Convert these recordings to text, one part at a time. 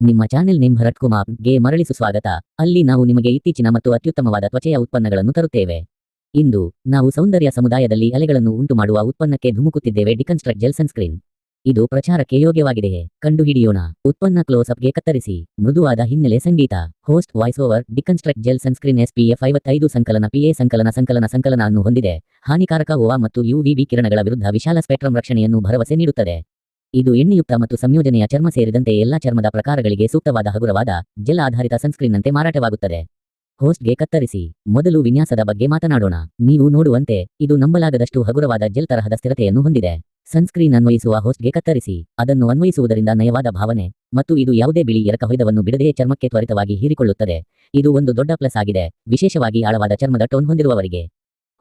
ನಿಮ್ಮ channel name Bharat ಕುಮಾರ್ಗೆ ಮರಳಿ ಸುಸ್ವಾಗತ. ಅಲ್ಲಿ ನಾವು ನಿಮಗೆ ಇತ್ತೀಚಿನ ಮತ್ತು ಅತ್ಯುತ್ತಮವಾದ ತ್ವಚೆಯ ಉತ್ಪನ್ನಗಳನ್ನು ತರುತ್ತೇವೆ. ಇಂದು ನಾವು ಸೌಂದರ್ಯ ಸಮುದಾಯದಲ್ಲಿ ಅಲೆಗಳನ್ನು ಉಂಟುಮಾಡುವ ಉತ್ಪನ್ನಕ್ಕೆ ಧುಮುಕುತ್ತಿದ್ದೇವೆ. Deconstruct gel sunscreen. ಇದು ಪ್ರಚಾರಕ್ಕೆ ಯೋಗ್ಯವಾಗಿದೆಯೇ? ಕಂಡುಹಿಡಿಯೋಣ. ಉತ್ಪನ್ನ ಕ್ಲೋಸ್ ಅಪ್ಗೆ ಕತ್ತರಿಸಿ. ಮೃದುವಾದ ಹಿನ್ನೆಲೆ ಸಂಗೀತ. Host voice over. Deconstruct gel sunscreen SPF 55 ಸಂಕಲನ PA ಸಂಕಲನ ಅನ್ನು ಹೊಂದಿದೆ. ಹಾನಿಕಾರಕ OA ಮತ್ತು UVB ಕಿರಣಗಳ ವಿರುದ್ಧ ವಿಶಾಲ ಸ್ಪೆಕ್ಟ್ರಮ್ ರಕ್ಷಣೆಯನ್ನು ಭರವಸೆ ನೀಡುತ್ತದೆ. ಇದು ಎಣ್ಣೆಯುಕ್ತ ಮತ್ತು ಸಂಯೋಜನೆಯ ಚರ್ಮ ಸೇರಿದಂತೆ ಎಲ್ಲಾ ಚರ್ಮದ ಪ್ರಕಾರಗಳಿಗೆ ಸೂಕ್ತವಾದ ಹಗುರವಾದ ಜೆಲ್ ಆಧಾರಿತ ಸನ್ಸ್ಕ್ರೀನ್ನಂತೆ ಮಾರಾಟವಾಗುತ್ತದೆ. ಹೋಸ್ಟ್ಗೆ ಕತ್ತರಿಸಿ. ಮೊದಲು ವಿನ್ಯಾಸದ ಬಗ್ಗೆ ಮಾತನಾಡೋಣ. ನೀವು ನೋಡುವಂತೆ ಇದು ನಂಬಲಾಗದಷ್ಟು ಹಗುರವಾದ ಜೆಲ್ ತರಹದ ಸ್ಥಿರತೆಯನ್ನು ಹೊಂದಿದೆ. ಸನ್ಸ್ಕ್ರೀನ್ ಅನ್ವಯಿಸುವ ಹೋಸ್ಟ್ಗೆ ಕತ್ತರಿಸಿ. ಅದನ್ನು ಅನ್ವಯಿಸುವುದರಿಂದ ನಯವಾದ ಭಾವನೆ ಮತ್ತು ಇದು ಯಾವುದೇ ಬಿಳಿ ಎರಕಹೊಯ್ದವನ್ನು ಬಿಡದೆಯೇ ಚರ್ಮಕ್ಕೆ ತ್ವರಿತವಾಗಿ ಹೀರಿಕೊಳ್ಳುತ್ತದೆ. ಇದು ಒಂದು ದೊಡ್ಡ ಪ್ಲಸ್ ಆಗಿದೆ, ವಿಶೇಷವಾಗಿ ಆಳವಾದ ಚರ್ಮದ ಟೋನ್ ಹೊಂದಿರುವವರಿಗೆ.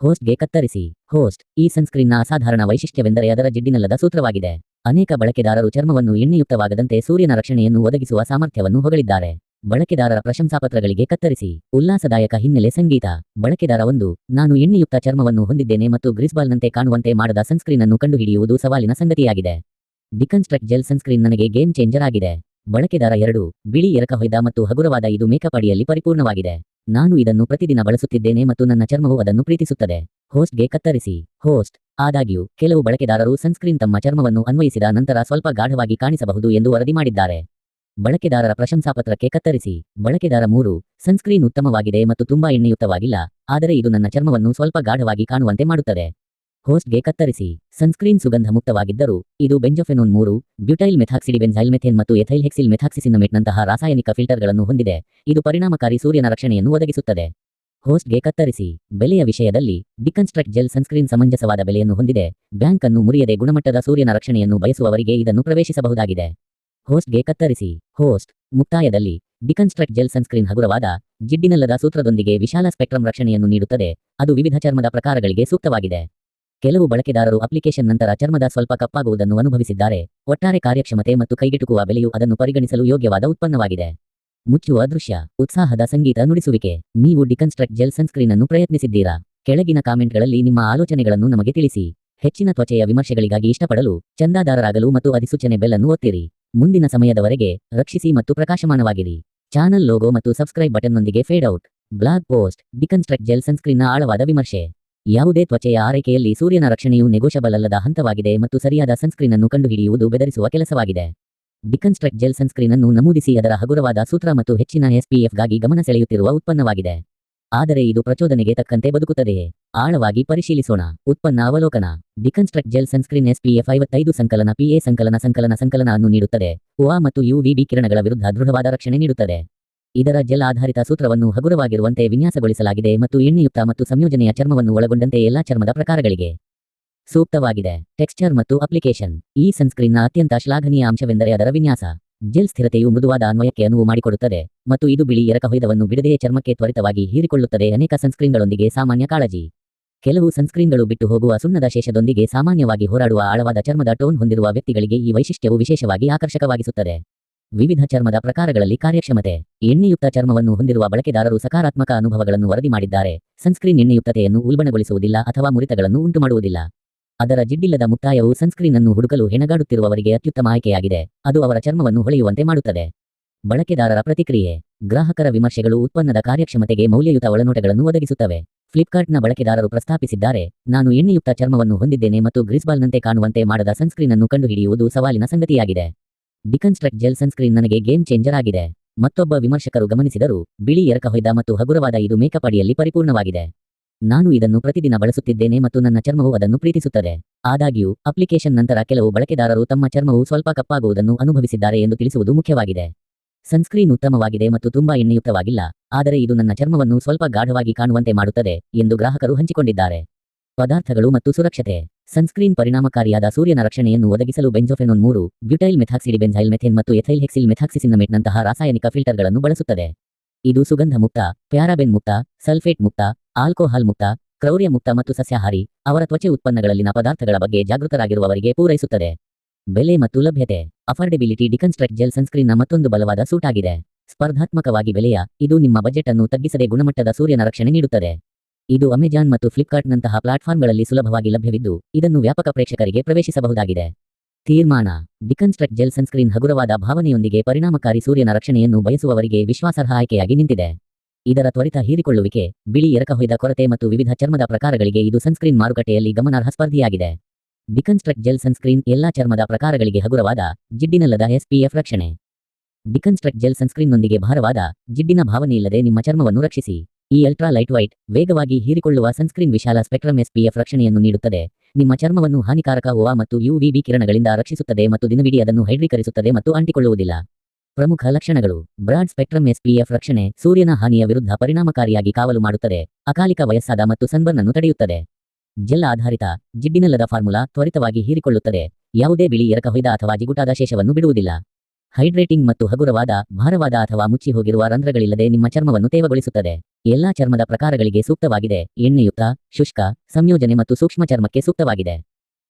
ಹೋಸ್ಟ್ಗೆ ಕತ್ತರಿಸಿ. ಹೋಸ್ಟ್. ಈ ಸನ್ಸ್ಕ್ರೀನ್ನ ಅಸಾಧಾರಣ ವೈಶಿಷ್ಟ್ಯವೆಂದರೆ ಅದರ ಜಿಡ್ಡಿನಲ್ಲದ ಸೂತ್ರವಾಗಿದೆ. ಅನೇಕ ಬಳಕೆದಾರರು ಚರ್ಮವನ್ನು ಎಣ್ಣೆಯುಕ್ತವಾಗದಂತೆ ಸೂರ್ಯನ ರಕ್ಷಣೆಯನ್ನು ಒದಗಿಸುವ ಸಾಮರ್ಥ್ಯವನ್ನು ಹೊಗಳಿದ್ದಾರೆ. ಬಳಕೆದಾರರ ಪ್ರಶಂಸಾಪತ್ರಗಳಿಗೆ ಕತ್ತರಿಸಿ. ಉಲ್ಲಾಸದಾಯಕ ಹಿನ್ನೆಲೆ ಸಂಗೀತ. ಬಳಕೆದಾರ 1. ನಾನು ಎಣ್ಣೆಯುಕ್ತ ಚರ್ಮವನ್ನು ಹೊಂದಿದ್ದೇನೆ ಮತ್ತು ಗ್ರೀಸ್ಬಾಲ್ನಂತೆ ಕಾಣುವಂತೆ ಮಾಡದ ಸನ್ಸ್ಕ್ರೀನ್ ಅನ್ನು ಕಂಡುಹಿಡಿಯುವುದು ಸವಾಲಿನ ಸಂಗತಿಯಾಗಿದೆ. ಡಿಕನ್ಸ್ಟ್ರಕ್ಟ್ ಜೆಲ್ ಸನ್ಸ್ಕ್ರೀನ್ ನನಗೆ ಗೇಮ್ ಚೇಂಜರ್ ಆಗಿದೆ. ಬಳಕೆದಾರ 2. ಬಿಳಿ ಎರಕಹೊಯ್ದ ಮತ್ತು ಹಗುರವಾದ ಇದು ಮೇಕಪ್ ಅಡಿಯಲ್ಲಿ ಪರಿಪೂರ್ಣವಾಗಿದೆ. ನಾನು ಇದನ್ನು ಪ್ರತಿದಿನ ಬಳಸುತ್ತಿದ್ದೇನೆ ಮತ್ತು ನನ್ನ ಚರ್ಮವು ಅದನ್ನು ಪ್ರೀತಿಸುತ್ತದೆ. ಹೋಸ್ಟ್ಗೆ ಕತ್ತರಿಸಿ. ಹೋಸ್ಟ್. ಆದಾಗ್ಯೂ ಕೆಲವು ಬಳಕೆದಾರರು ಸನ್ಸ್ಕ್ರೀನ್ ತಮ್ಮ ಚರ್ಮವನ್ನು ಅನ್ವಯಿಸಿದ ನಂತರ ಸ್ವಲ್ಪ ಗಾಢವಾಗಿ ಕಾಣಿಸಬಹುದು ಎಂದು ವರದಿ ಮಾಡಿದ್ದಾರೆ. ಬಳಕೆದಾರರ ಪ್ರಶಂಸಾಪತ್ರಕ್ಕೆ ಕತ್ತರಿಸಿ. ಬಳಕೆದಾರ 3. ಸನ್ಸ್ಕ್ರೀನ್ ಉತ್ತಮವಾಗಿದೆ ಮತ್ತು ತುಂಬಾ ಎಣ್ಣೆಯುಕ್ತವಾಗಿಲ್ಲ, ಆದರೆ ಇದು ನನ್ನ ಚರ್ಮವನ್ನು ಸ್ವಲ್ಪ ಗಾಢವಾಗಿ ಕಾಣುವಂತೆ ಮಾಡುತ್ತದೆ. ಹೋಸ್ಟ್ಗೆ ಕತ್ತರಿಸಿ. ಸನ್ಸ್ಕ್ರೀನ್ ಸುಗಂಧ ಮುಕ್ತವಾಗಿದ್ದರೂ ಇದು ಬೆಂಜೋಫೆನೋನ್ 3, ಬ್ಯೂಟೈಲ್ ಮೆಥಾಕ್ಸಿಡಿಬೆನ್ಝೈಲ್ ಮೆಥೇನ್ ಮತ್ತು ಎಥೈಲ್ ಹೆಕ್ಸಿಲ್ ಮೆಥಾಕ್ಸಿಸಿನ್ನಮೇಟ್ನಂತಹ ರಾಸಾಯನಿಕ ಫಿಲ್ಟರ್ಗಳನ್ನು ಹೊಂದಿದೆ. ಇದು ಪರಿಣಾಮಕಾರಿ ಸೂರ್ಯನ ರಕ್ಷಣೆಯನ್ನು ಒದಗಿಸುತ್ತದೆ. ಹೋಸ್ಟ್ಗೆ ಕತ್ತರಿಸಿ. ಬೆಲೆಯ ವಿಷಯದಲ್ಲಿ ಡಿಕನ್ಸ್ಟ್ರಕ್ಟ್ ಜೆಲ್ ಸನ್ಸ್ಕ್ರೀನ್ ಸಮಂಜಸವಾದ ಬೆಲೆಯನ್ನು ಹೊಂದಿದೆ. ಬ್ಯಾಂಕ್ ಅನ್ನು ಮುರಿಯದೆ ಗುಣಮಟ್ಟದ ಸೂರ್ಯನ ರಕ್ಷಣೆಯನ್ನು ಬಯಸುವವರಿಗೆ ಇದನ್ನು ಪ್ರವೇಶಿಸಬಹುದಾಗಿದೆ. ಹೋಸ್ಟ್ಗೆ ಕತ್ತರಿಸಿ. ಹೋಸ್ಟ್. ಮುಕ್ತಾಯದಲ್ಲಿ ಡಿಕನ್ಸ್ಟ್ರಕ್ಟ್ ಜೆಲ್ ಸನ್ಸ್ಕ್ರೀನ್ ಹಗುರವಾದ ಜಿಡ್ಡಿನಲ್ಲದ ಸೂತ್ರದೊಂದಿಗೆ ವಿಶಾಲ ಸ್ಪೆಕ್ಟ್ರಮ್ ರಕ್ಷಣೆಯನ್ನು ನೀಡುತ್ತದೆ. ಅದು ವಿವಿಧ ಚರ್ಮದ ಪ್ರಕಾರಗಳಿಗೆ ಸೂಕ್ತವಾಗಿದೆ. ಕೆಲವು ಬಳಕೆದಾರರು ಅಪ್ಲಿಕೇಶನ್ ನಂತರ ಚರ್ಮದ ಸ್ವಲ್ಪ ಕಪ್ಪಾಗುವುದನ್ನು ಅನುಭವಿಸಿದ್ದಾರೆ. ಒಟ್ಟಾರೆ ಕಾರ್ಯಕ್ಷಮತೆ ಮತ್ತು ಕೈಗೆಟುಕುವ ಬೆಲೆಯು ಅದನ್ನು ಪರಿಗಣಿಸಲು ಯೋಗ್ಯವಾದ ಉತ್ಪನ್ನವಾಗಿದೆ. ಮುಚ್ಚುವ ದೃಶ್ಯ. ಉತ್ಸಾಹದ ಸಂಗೀತ ನುಡಿಸುವಿಕೆ. ನೀವು ಡಿಕನ್ಸ್ಟ್ರಕ್ಟ್ ಜೆಲ್ ಸನ್ಸ್ಕ್ರೀನ್ ಅನ್ನು ಪ್ರಯತ್ನಿಸಿದ್ದೀರಾ? ಕೆಳಗಿನ ಕಾಮೆಂಟ್ಗಳಲ್ಲಿ ನಿಮ್ಮ ಆಲೋಚನೆಗಳನ್ನು ನಮಗೆ ತಿಳಿಸಿ. ಹೆಚ್ಚಿನ ತ್ವಚೆಯ ವಿಮರ್ಶೆಗಳಿಗಾಗಿ ಇಷ್ಟಪಡಲು ಚಂದಾದಾರರಾಗಲು ಮತ್ತು ಅಧಿಸೂಚನೆ ಬೆಲ್ ಅನ್ನು ಒತ್ತಿರಿ. ಮುಂದಿನ ಸಮಯದವರೆಗೆ ರಕ್ಷಿಸಿ ಮತ್ತು ಪ್ರಕಾಶಮಾನವಾಗಿರಿ. ಚಾನಲ್ ಲೋಗೋ ಮತ್ತು ಸಬ್ಸ್ಕ್ರೈಬ್ ಬಟನ್ನೊಂದಿಗೆ fade out. Blog post. Deconstruct gel ಸನ್ಸ್ಕ್ರೀನ್ನ ಆಳವಾದ ವಿಮರ್ಶೆ. ಯಾವುದೇ ತ್ವಚೆಯ ಆರೈಕೆಯಲ್ಲಿ ಸೂರ್ಯನ ರಕ್ಷಣೆಯು ನೆಗೋಷಬಲ್ ಅಲ್ಲದ ಹಂತವಾಗಿದೆ ಮತ್ತು ಸರಿಯಾದ ಸನ್ಸ್ಕ್ರೀನ್ ಅನ್ನು ಕಂಡುಹಿಡಿಯುವುದು ಬೆದರಿಸುವ ಕೆಲಸವಾಗಿದೆ. ಡಿಕನ್ಸ್ಟ್ರಕ್ಟ್ ಜೆಲ್ ಸನ್ಸ್ಕ್ರೀನ್ ಅನ್ನು ನಮೂದಿಸಿ ಅದರ ಹಗುರವಾದ ಸೂತ್ರ ಮತ್ತು ಹೆಚ್ಚಿನ SPFಗಾಗಿ ಗಮನ ಸೆಳೆಯುತ್ತಿರುವ ಉತ್ಪನ್ನವಾಗಿದೆ. ಆದರೆ ಇದು ಪ್ರಚೋದನೆಗೆ ತಕ್ಕಂತೆ ಬದುಕುತ್ತದೆಯೇ? ಆಳವಾಗಿ ಪರಿಶೀಲಿಸೋಣ. ಉತ್ಪನ್ನ ಅವಲೋಕನ. ಡಿಕನ್ಸ್ಟ್ರಕ್ಟ್ ಜೆಲ್ ಸನ್ಸ್ಕ್ರೀನ್ SPF 55 ಸಂಕಲನ PA ಸಂಕಲನ ಅನ್ನು ನೀಡುತ್ತದೆ. OA ಮತ್ತು UVB ಕಿರಣಗಳ ವಿರುದ್ಧ ದೃಢವಾದ ರಕ್ಷಣೆ ನೀಡುತ್ತದೆ. ಇದರ ಜೆಲ್ ಆಧಾರಿತ ಸೂತ್ರವನ್ನು ಹಗುರವಾಗಿರುವಂತೆ ವಿನ್ಯಾಸಗೊಳಿಸಲಾಗಿದೆ ಮತ್ತು ಎಣ್ಣೆಯುಕ್ತ ಮತ್ತು ಸಂಯೋಜನೆಯ ಚರ್ಮವನ್ನು ಒಳಗೊಂಡಂತೆ ಎಲ್ಲಾ ಚರ್ಮದ ಪ್ರಕಾರಗಳಿಗೆ ಸೂಕ್ತವಾಗಿದೆ. ಟೆಕ್ಸ್ಚರ್ ಮತ್ತು ಅಪ್ಲಿಕೇಶನ್. ಈ ಸನ್ಸ್ಕ್ರೀನ್ನ ಅತ್ಯಂತ ಶ್ಲಾಘನೀಯ ಅಂಶವೆಂದರೆ ಅದರ ವಿನ್ಯಾಸ. ಜೆಲ್ ಸ್ಥಿರತೆಯು ಮೃದುವಾದ ಅನ್ವಯಕ್ಕೆ ಅನುವು ಮಾಡಿಕೊಡುತ್ತದೆ ಮತ್ತು ಇದು ಬಿಳಿ ಎರಕಹೊಯ್ದವನ್ನು ಬಿಡದೆಯೇ ಚರ್ಮಕ್ಕೆ ತ್ವರಿತವಾಗಿ ಹೀರಿಕೊಳ್ಳುತ್ತದೆ. ಅನೇಕ ಸನ್ಸ್ಕ್ರೀನ್ಗಳೊಂದಿಗೆ ಸಾಮಾನ್ಯ ಕಾಳಜಿ. ಕೆಲವು ಸನ್ಸ್ಕ್ರೀನ್ಗಳು ಬಿಟ್ಟು ಹೋಗುವ ಸುಣ್ಣದ ಶೇಷದೊಂದಿಗೆ ಸಾಮಾನ್ಯವಾಗಿ ಹೋರಾಡುವ ಆಳವಾದ ಚರ್ಮದ ಟೋನ್ ಹೊಂದಿರುವ ವ್ಯಕ್ತಿಗಳಿಗೆ ಈ ವೈಶಿಷ್ಟ್ಯವು ವಿಶೇಷವಾಗಿ ಆಕರ್ಷಕವಾಗಿಸುತ್ತದೆ. ವಿವಿಧ ಚರ್ಮದ ಪ್ರಕಾರಗಳಲ್ಲಿ ಕಾರ್ಯಕ್ಷಮತೆ. ಎಣ್ಣೆಯುಕ್ತ ಚರ್ಮವನ್ನು ಹೊಂದಿರುವ ಬಳಕೆದಾರರು ಸಕಾರಾತ್ಮಕ ಅನುಭವಗಳನ್ನು ವರದಿ ಮಾಡಿದ್ದಾರೆ. ಸನ್ಸ್ಕ್ರೀನ್ ಎಣ್ಣೆಯುಕ್ತತೆಯನ್ನು ಉಲ್ಬಣಗೊಳಿಸುವುದಿಲ್ಲ ಅಥವಾ ಮುರಿತಗಳನ್ನು ಉಂಟುಮಾಡುವುದಿಲ್ಲ. ಅದರ ಜಿಡ್ಡಿಲ್ಲದ ಮುಕ್ತಾಯವು ಸನ್ಸ್ಕ್ರೀನ್ ಅನ್ನು ಹುಡುಕಲು ಹೆಣಗಾಡುತ್ತಿರುವವರಿಗೆ ಅತ್ಯುತ್ತಮ ಆಯ್ಕೆಯಾಗಿದೆ. ಅದು ಅವರ ಚರ್ಮವನ್ನು ಹೊಳೆಯುವಂತೆ ಮಾಡುತ್ತದೆ. ಬಳಕೆದಾರರ ಪ್ರತಿಕ್ರಿಯೆ. ಗ್ರಾಹಕರ ವಿಮರ್ಶೆಗಳು ಉತ್ಪನ್ನದ ಕಾರ್ಯಕ್ಷಮತೆಗೆ ಮೌಲ್ಯಯುತ ಒಳನೋಟಗಳನ್ನು ಒದಗಿಸುತ್ತವೆ. ಫ್ಲಿಪ್ಕಾರ್ಟ್ನ ಬಳಕೆದಾರರು ಪ್ರಸ್ತಾಪಿಸಿದ್ದಾರೆ, ನಾನು ಎಣ್ಣೆಯುಕ್ತ ಚರ್ಮವನ್ನು ಹೊಂದಿದ್ದೇನೆ ಮತ್ತು ಗ್ರೀಸ್ಬಾಲ್ನಂತೆ ಕಾಣುವಂತೆ ಮಾಡದ ಸನ್ಸ್ಕ್ರೀನ್ ಅನ್ನು ಕಂಡುಹಿಡಿಯುವುದು ಸವಾಲಿನ ಸಂಗತಿಯಾಗಿದೆ. ಡಿಕನ್ಸ್ಟ್ರಕ್ಟ್ ಜೆಲ್ ಸನ್ಸ್ಕ್ರೀನ್ ನನಗೆ ಗೇಮ್ ಚೇಂಜರ್ ಆಗಿದೆ. ಮತ್ತೊಬ್ಬ ವಿಮರ್ಶಕರು ಗಮನಿಸಿದರು, ಬಿಳಿ ಎರಕಹೊಯ್ದ ಮತ್ತು ಹಗುರವಾದ ಇದು ಮೇಕಪ್ ಅಡಿಯಲ್ಲಿ ಪರಿಪೂರ್ಣವಾಗಿದೆ. ನಾನು ಇದನ್ನು ಪ್ರತಿದಿನ ಬಳಸುತ್ತಿದ್ದೇನೆ ಮತ್ತು ನನ್ನ ಚರ್ಮವು ಅದನ್ನು ಪ್ರೀತಿಸುತ್ತದೆ. ಆದಾಗ್ಯೂ ಅಪ್ಲಿಕೇಶನ್ ನಂತರ ಕೆಲವು ಬಳಕೆದಾರರು ತಮ್ಮ ಚರ್ಮವು ಸ್ವಲ್ಪ ಕಪ್ಪಾಗುವುದನ್ನು ಅನುಭವಿಸಿದ್ದಾರೆ ಎಂದು ತಿಳಿಸುವುದು ಮುಖ್ಯವಾಗಿದೆ. ಸನ್ಸ್ಕ್ರೀನ್ ಉತ್ತಮವಾಗಿದೆ ಮತ್ತು ತುಂಬಾ ಎಣ್ಣೆಯುಕ್ತವಾಗಿಲ್ಲ, ಆದರೆ ಇದು ನನ್ನ ಚರ್ಮವನ್ನು ಸ್ವಲ್ಪ ಗಾಢವಾಗಿ ಕಾಣುವಂತೆ ಮಾಡುತ್ತದೆ ಎಂದು ಗ್ರಾಹಕರು ಹಂಚಿಕೊಂಡಿದ್ದಾರೆ. ಪದಾರ್ಥಗಳು ಮತ್ತು ಸುರಕ್ಷತೆ. ಸನ್ಸ್ಕ್ರೀನ್ ಪರಿಣಾಮಕಾರಿಯಾದ ಸೂರ್ಯನ ರಕ್ಷಣೆಯನ್ನು ಒದಗಿಸಲು ಬೆಂಜೋಫೆನೋನ್ 3, ಬ್ಯೂಟೈಲ್ ಮೆಥಾಕ್ಸಿಡಿಬೆನ್ಝೈಲ್ ಮೆಥೇನ್ ಮತ್ತು ಎಥೈಲ್ ಹೆಕ್ಸಿಲ್ ಮೆಥಾಕ್ಸಿಸಿನ್ನಮೇಟ್ನಂತಹ ರಾಸಾಯನಿಕ ಫಿಲ್ಟರ್ಗಳನ್ನು ಬಳಸುತ್ತದೆ. ಇದು ಸುಗಂಧ ಮುಕ್ತ, ಪ್ಯಾರಾಬೆನ್ ಮುಕ್ತ, ಸಲ್ಫೇಟ್ ಮುಕ್ತ, ಆಲ್ಕೋಹಾಲ್ ಮುಕ್ತ, ಕ್ರೌರ್ಯ ಮುಕ್ತ ಮತ್ತು ಸಸ್ಯಾಹಾರಿ. ಅವರ ತ್ವಚೆ ಉತ್ಪನ್ನಗಳಲ್ಲಿನ ಪದಾರ್ಥಗಳ ಬಗ್ಗೆ ಜಾಗೃತರಾಗಿರುವವರಿಗೆ ಪೂರೈಸುತ್ತದೆ. ಬೆಲೆ ಮತ್ತು ಲಭ್ಯತೆ. ಅಫರ್ಡೆಬಿಲಿಟಿ. ಡಿಕನ್ಸ್ಟ್ರಕ್ಟ್ ಜೆಲ್ ಸನ್ಸ್ಕ್ರೀನ್ನ ಮತ್ತೊಂದು ಬಲವಾದ ಸೂಟ್ ಆಗಿದೆ. ಸ್ಪರ್ಧಾತ್ಮಕವಾಗಿ ಬೆಲೆಯ ಇದು ನಿಮ್ಮ ಬಜೆಟ್ ಅನ್ನು ತಗ್ಗಿಸದೆ ಗುಣಮಟ್ಟದ ಸೂರ್ಯನ ರಕ್ಷಣೆ ನೀಡುತ್ತದೆ. ಇದು ಅಮೆಜಾನ್ ಮತ್ತು ಫ್ಲಿಪ್ಕಾರ್ಟ್ನಂತಹ ಪ್ಲಾಟ್ಫಾರ್ಮ್ಗಳಲ್ಲಿ ಸುಲಭವಾಗಿ ಲಭ್ಯವಿದ್ದು, ಇದನ್ನು ವ್ಯಾಪಕ ಪ್ರೇಕ್ಷಕರಿಗೆ ಪ್ರವೇಶಿಸಬಹುದಾಗಿದೆ. ತೀರ್ಮಾನ: ಡಿಕನ್ಸ್ಟ್ರಕ್ಟ್ ಜೆಲ್ ಸನ್ಸ್ಕ್ರೀನ್ ಹಗುರವಾದ ಭಾವನೆಯೊಂದಿಗೆ ಪರಿಣಾಮಕಾರಿ ಸೂರ್ಯನ ರಕ್ಷಣೆಯನ್ನು ಬಯಸುವವರಿಗೆ ವಿಶ್ವಾಸಾರ್ಹ ಆಯ್ಕೆಯಾಗಿ ನಿಂತಿದೆ. ಇದರ ತ್ವರಿತ ಹೀರಿಕೊಳ್ಳುವಿಕೆ, ಬಿಳಿ ಎರಕಹೊಯ್ದ ಕೊರತೆ ಮತ್ತು ವಿವಿಧ ಚರ್ಮದ ಪ್ರಕಾರಗಳಿಗೆ ಇದು ಸನ್ಸ್ಕ್ರೀನ್ ಮಾರುಕಟ್ಟೆಯಲ್ಲಿ ಗಮನಾರ್ಹ ಸ್ಪರ್ಧಿಯಾಗಿದೆ. ಡಿಕನ್ಸ್ಟ್ರಕ್ಟ್ ಜೆಲ್ ಸನ್ಸ್ಕ್ರೀನ್ ಎಲ್ಲಾ ಚರ್ಮದ ಪ್ರಕಾರಗಳಿಗೆ ಹಗುರವಾದ, ಜಿಡ್ಡಿನಲ್ಲದ SPF ರಕ್ಷಣೆ. ಡಿಕನ್ಸ್ಟ್ರಕ್ಟ್ ಜೆಲ್ ಸನ್ಸ್ಕ್ರೀನ್ನೊಂದಿಗೆ ಭಾರವಾದ, ಜಿಡ್ಡಿನ ಭಾವನೆಯಿಲ್ಲದೆ ನಿಮ್ಮ ಚರ್ಮವನ್ನು ರಕ್ಷಿಸಿ. ಈ ಅಲ್ಟ್ರಾ ಲೈಟ್ ವೈಟ್, ವೇಗವಾಗಿ ಹೀರಿಕೊಳ್ಳುವ ಸನ್ಸ್ಕ್ರೀನ್ ವಿಶಾಲ ಸ್ಪೆಕ್ಟ್ರಮ್ SPF ರಕ್ಷಣೆಯನ್ನು ನೀಡುತ್ತದೆ. ನಿಮ್ಮ ಚರ್ಮವನ್ನು ಹಾನಿಕಾರಕ OA ಮತ್ತು UVB ಕಿರಣಗಳಿಂದ ರಕ್ಷಿಸುತ್ತದೆ ಮತ್ತು ದಿನವಿಡೀ ಅದನ್ನು ಹೈಡ್ರೀಕರಿಸುತ್ತದೆ ಮತ್ತು ಅಂಟಿಕೊಳ್ಳುವುದಿಲ್ಲ. ಪ್ರಮುಖ ಲಕ್ಷಣಗಳು: ಬ್ರಾಡ್ ಸ್ಪೆಕ್ಟ್ರಮ್ SPF ರಕ್ಷಣೆ, ಸೂರ್ಯನ ಹಾನಿಯ ವಿರುದ್ಧ ಪರಿಣಾಮಕಾರಿಯಾಗಿ ಕಾವಲು ಮಾಡುತ್ತದೆ, ಅಕಾಲಿಕ ವಯಸ್ಸಾದ ಮತ್ತು ಸನ್ಬರ್ನ್ ಅನ್ನು ತಡೆಯುತ್ತದೆ. ಜೆಲ್ ಆಧಾರಿತ, ಜಿಡ್ಡಿನಲ್ಲದ ಫಾರ್ಮುಲಾ, ತ್ವರಿತವಾಗಿ ಹೀರಿಕೊಳ್ಳುತ್ತದೆ, ಯಾವುದೇ ಬಿಳಿ ಎರಕಹೊಯ್ದ ಅಥವಾ ಜಿಗುಟಾದ ಶೇಷವನ್ನು ಬಿಡುವುದಿಲ್ಲ. ಹೈಡ್ರೇಟಿಂಗ್ ಮತ್ತು ಹಗುರವಾದ, ಭಾರವಾದ ಅಥವಾ ಮುಚ್ಚಿಹೋಗಿರುವ ರಂಧ್ರಗಳಿಲ್ಲದೆ ನಿಮ್ಮ ಚರ್ಮವನ್ನು ತೇವಗೊಳಿಸುತ್ತದೆ. ಎಲ್ಲಾ ಚರ್ಮದ ಪ್ರಕಾರಗಳಿಗೆ ಸೂಕ್ತವಾಗಿದೆ, ಎಣ್ಣೆಯುಕ್ತ, ಶುಷ್ಕ, ಸಂಯೋಜನೆ ಮತ್ತು ಸೂಕ್ಷ್ಮ ಚರ್ಮಕ್ಕೆ ಸೂಕ್ತವಾಗಿದೆ.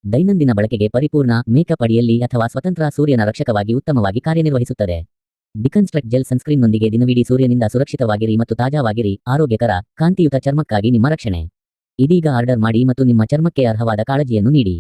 ದೈನಂದಿನ ಬಳಕೆಗೆ ಪರಿಪೂರ್ಣ, ಮೇಕಪ್ ಅಡಿಯಲ್ಲಿ ಅಥವಾ ಸ್ವತಂತ್ರ ಸೂರ್ಯನ ರಕ್ಷಕವಾಗಿ ಉತ್ತಮವಾಗಿ ಕಾರ್ಯನಿರ್ವಹಿಸುತ್ತದೆ. ಡಿಕನ್ಸ್ಟ್ರಕ್ಟ್ ಜೆಲ್ ಸನ್ಸ್ಕ್ರೀನ್ನೊಂದಿಗೆ ದಿನವಿಡೀ ಸೂರ್ಯನಿಂದ ಸುರಕ್ಷಿತವಾಗಿರಿ ಮತ್ತು ತಾಜಾವಾಗಿರಿ. ಆರೋಗ್ಯಕರ, ಕಾಂತಿಯುತ ಚರ್ಮಕ್ಕಾಗಿ ನಿಮ್ಮ ರಕ್ಷಣೆ. ಇದೀಗ ಆರ್ಡರ್ ಮಾಡಿ ಮತ್ತು ನಿಮ್ಮ ಚರ್ಮಕ್ಕೆ ಅರ್ಹವಾದ ಕಾಳಜಿಯನ್ನು ನೀಡಿ.